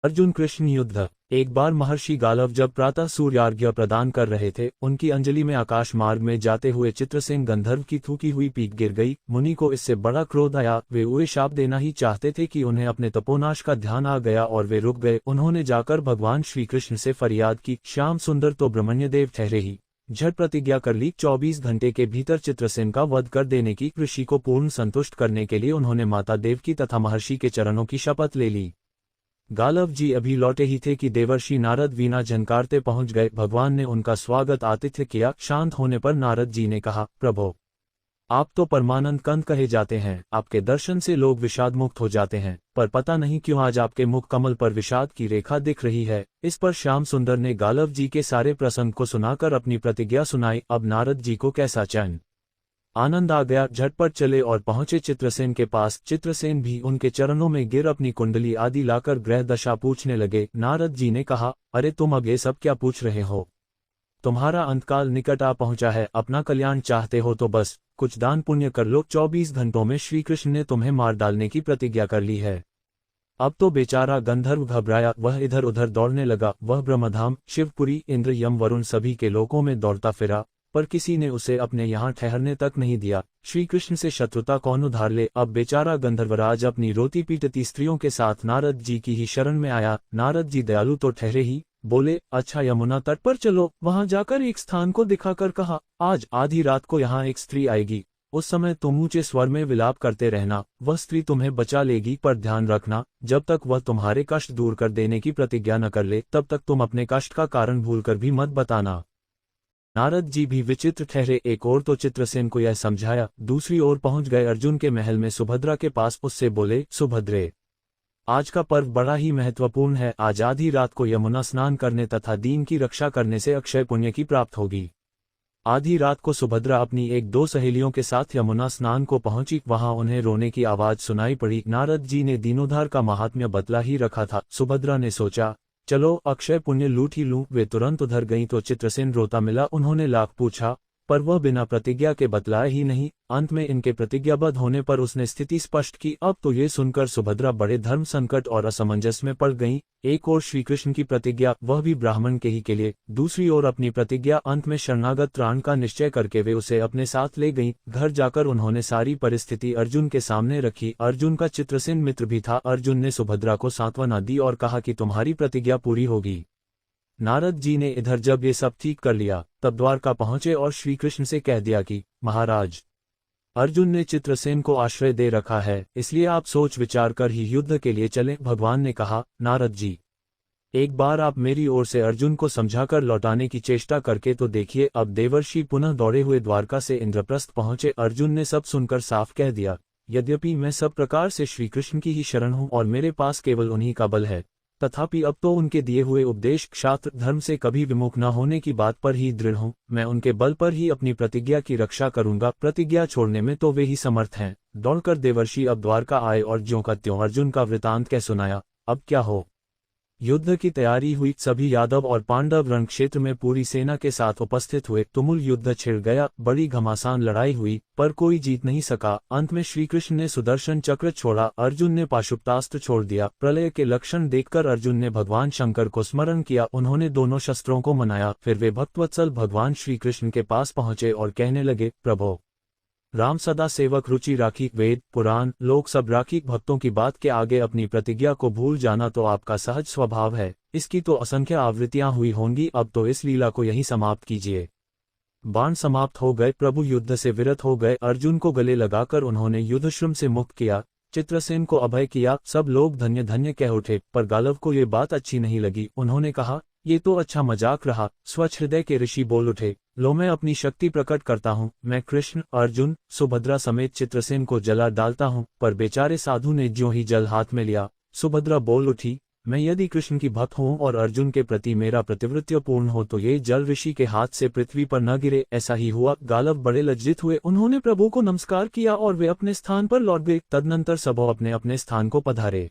अर्जुन कृष्ण युद्ध। एक बार महर्षि गालव जब प्रातः सूर्यार्घ्य प्रदान कर रहे थे, उनकी अंजलि में आकाश मार्ग में जाते हुए चित्रसेन गंधर्व की थूकी हुई पीक गिर गई। मुनि को इससे बड़ा क्रोध आया। वे उन्हें शाप देना ही चाहते थे कि उन्हें अपने तपोनाश का ध्यान आ गया और वे रुक गए। उन्होंने जाकर भगवान श्री कृष्ण से फरियाद की, श्याम सुंदर तो ब्रह्मण्यदेव ठहरे ही। झट प्रतिज्ञा कर ली। 24 घंटे के भीतर चित्रसेन का वध कर देने की। ऋषि को पूर्ण संतुष्ट करने के लिए उन्होंने माता देवकी तथा महर्षि के चरणों की शपथ ले ली। गालव जी अभी लौटे ही थे कि देवर्षि नारद वीणा झनकारते पहुंच गए। भगवान ने उनका स्वागत आतिथ्य किया। शांत होने पर नारद जी ने कहा, प्रभो, आप तो परमानंद कंद कहे जाते हैं। आपके दर्शन से लोग विषाद मुक्त हो जाते हैं, पर पता नहीं क्यों आज आपके मुख कमल पर विषाद की रेखा दिख रही है। इस पर श्याम सुंदर ने गालव जी के सारे प्रसंग को सुनाकर अपनी प्रतिज्ञा सुनाई। अब नारद जी को कैसा चैन आनंद आ गया। झटपट चले और पहुंचे चित्रसेन के पास। चित्रसेन भी उनके चरणों में गिर अपनी कुंडली आदि लाकर ग्रह दशा पूछने लगे। नारद जी ने कहा, अरे तुम अब ये सब क्या पूछ रहे हो? तुम्हारा अंतकाल निकट आ पहुंचा है। अपना कल्याण चाहते हो तो बस कुछ दान पुण्य कर लो। 24 घंटों में श्री कृष्ण ने तुम्हें मार डालने की प्रतिज्ञा कर ली है। अब तो बेचारा गंधर्व घबराया। वह इधर उधर दौड़ने लगा। वह ब्रह्मधाम, शिवपुरी, इंद्र, यम, वरुण सभी के लोकों में दौड़ता फिरा, पर किसी ने उसे अपने यहाँ ठहरने तक नहीं दिया। श्री कृष्ण से शत्रुता कौन उधार ले। अब बेचारा गंधर्वराज अपनी रोती पीटती स्त्रियों के साथ नारद जी की ही शरण में आया। नारद जी दयालु तो ठहरे ही, बोले, अच्छा यमुना तट पर चलो। वहां जाकर एक स्थान को दिखाकर कहा, आज आधी रात को यहाँ एक स्त्री आएगी। उस समय तुम ऊंचे स्वर में विलाप करते रहना। वह स्त्री तुम्हें बचा लेगी, पर ध्यान रखना, जब तक वह तुम्हारे कष्ट दूर कर देने की प्रतिज्ञा न कर ले, तब तक तुम अपने कष्ट का कारण भूलकर भी मत बताना। नारद जी भी विचित्र ठहरे। एक ओर तो चित्रसेन को यह समझाया, दूसरी ओर पहुंच गए अर्जुन के महल में सुभद्रा के पास। उससे बोले, सुभद्रे, आज का पर्व बड़ा ही महत्वपूर्ण है। आज आधी रात को यमुना स्नान करने तथा दीन की रक्षा करने से अक्षय पुण्य की प्राप्त होगी। आधी रात को सुभद्रा अपनी एक दो सहेलियों के साथ यमुना स्नान को पहुंची। वहां उन्हें रोने की आवाज सुनाई पड़ी। नारद जी ने दीनोद्धार का महात्म्य बतला ही रखा था। सुभद्रा ने सोचा, चलो अक्षय पुण्य लूट ही लूं। वे तुरंत उधर गईं तो चित्रसेन रोता मिला। उन्होंने लाख पूछा, पर वह बिना प्रतिज्ञा के बतलाए ही नहीं। अंत में इनके प्रतिज्ञाबद्ध होने पर उसने स्थिति स्पष्ट की। अब तो ये सुनकर सुभद्रा बड़े धर्म संकट और असमंजस में पड़ गईं। एक ओर श्रीकृष्ण की प्रतिज्ञा, वह भी ब्राह्मण के ही के लिए, दूसरी ओर अपनी प्रतिज्ञा। अंत में शरणागत त्राण का निश्चय करके वे उसे अपने साथ ले गईं। घर जाकर उन्होंने सारी परिस्थिति अर्जुन के सामने रखी। अर्जुन का चित्रसेन मित्र भी था। अर्जुन ने सुभद्रा को सांत्वना दी और कहा कि तुम्हारी प्रतिज्ञा पूरी होगी। नारद जी ने इधर जब ये सब ठीक कर लिया, तब द्वारका पहुंचे और श्री कृष्ण से कह दिया कि महाराज, अर्जुन ने चित्रसेन को आश्रय दे रखा है, इसलिए आप सोच विचार कर ही युद्ध के लिए चलें। भगवान ने कहा, नारद जी, एक बार आप मेरी ओर से अर्जुन को समझाकर लौटाने की चेष्टा करके तो देखिए। अब देवर्षि पुनः दौड़े हुए द्वारका से इंद्रप्रस्थ पहुंचे। अर्जुन ने सब सुनकर साफ कह दिया, यद्यपि मैं सब प्रकार से श्री कृष्ण की ही शरण हूं और मेरे पास केवल उन्हीं का बल है, तथापि अब तो उनके दिए हुए उपदेश क्षात्र धर्म से कभी विमुख न होने की बात पर ही दृढ़ हूं। मैं उनके बल पर ही अपनी प्रतिज्ञा की रक्षा करूंगा। प्रतिज्ञा छोड़ने में तो वे ही समर्थ हैं। दौड़कर देवर्षि अब द्वारका आए और ज्यों का त्यों अर्जुन का वृतांत कह सुनाया। अब क्या हो, युद्ध की तैयारी हुई। सभी यादव और पांडव रण क्षेत्र में पूरी सेना के साथ उपस्थित हुए। तुमुल युद्ध छिड़ गया। बड़ी घमासान लड़ाई हुई, पर कोई जीत नहीं सका। अंत में श्रीकृष्ण ने सुदर्शन चक्र छोड़ा, अर्जुन ने पाशुपतास्त्र छोड़ दिया। प्रलय के लक्षण देखकर अर्जुन ने भगवान शंकर को स्मरण किया। उन्होंने दोनों शस्त्रों को मनाया। फिर वे भक्तवत्सल भगवान श्रीकृष्ण के पास पहुंचे और कहने लगे, प्रभो, राम सदा सेवक रुचि राखी। वेद पुराण लोक सब राखी। भक्तों की बात के आगे अपनी प्रतिज्ञा को भूल जाना तो आपका सहज स्वभाव है। इसकी तो असंख्य आवृत्तियां हुई होंगी। अब तो इस लीला को यहीं समाप्त कीजिए। बाण समाप्त हो गए। प्रभु युद्ध से विरत हो गए। अर्जुन को गले लगाकर उन्होंने युद्धश्रम से मुक्त किया। चित्रसेन को अभय किया। सब लोग धन्य धन्य कह उठे, पर गालव को ये बात अच्छी नहीं लगी। उन्होंने कहा, ये तो अच्छा मजाक रहा। स्वच्छ हृदय के ऋषि बोल उठे, लो मैं अपनी शक्ति प्रकट करता हूँ। मैं कृष्ण, अर्जुन, सुभद्रा समेत चित्रसेन को जला डालता हूँ। पर बेचारे साधु ने ज्यों ही जल हाथ में लिया, सुभद्रा बोल उठी, मैं यदि कृष्ण की भक्त हूँ और अर्जुन के प्रति मेरा प्रतिवृत्य पूर्ण हो तो ये जल ऋषि के हाथ से पृथ्वी पर न गिरे। ऐसा ही हुआ। गालव बड़े लज्जित हुए। उन्होंने प्रभु को नमस्कार किया और वे अपने स्थान पर लौट गए। तदनंतर सबों अपने अपने स्थान को पधारे।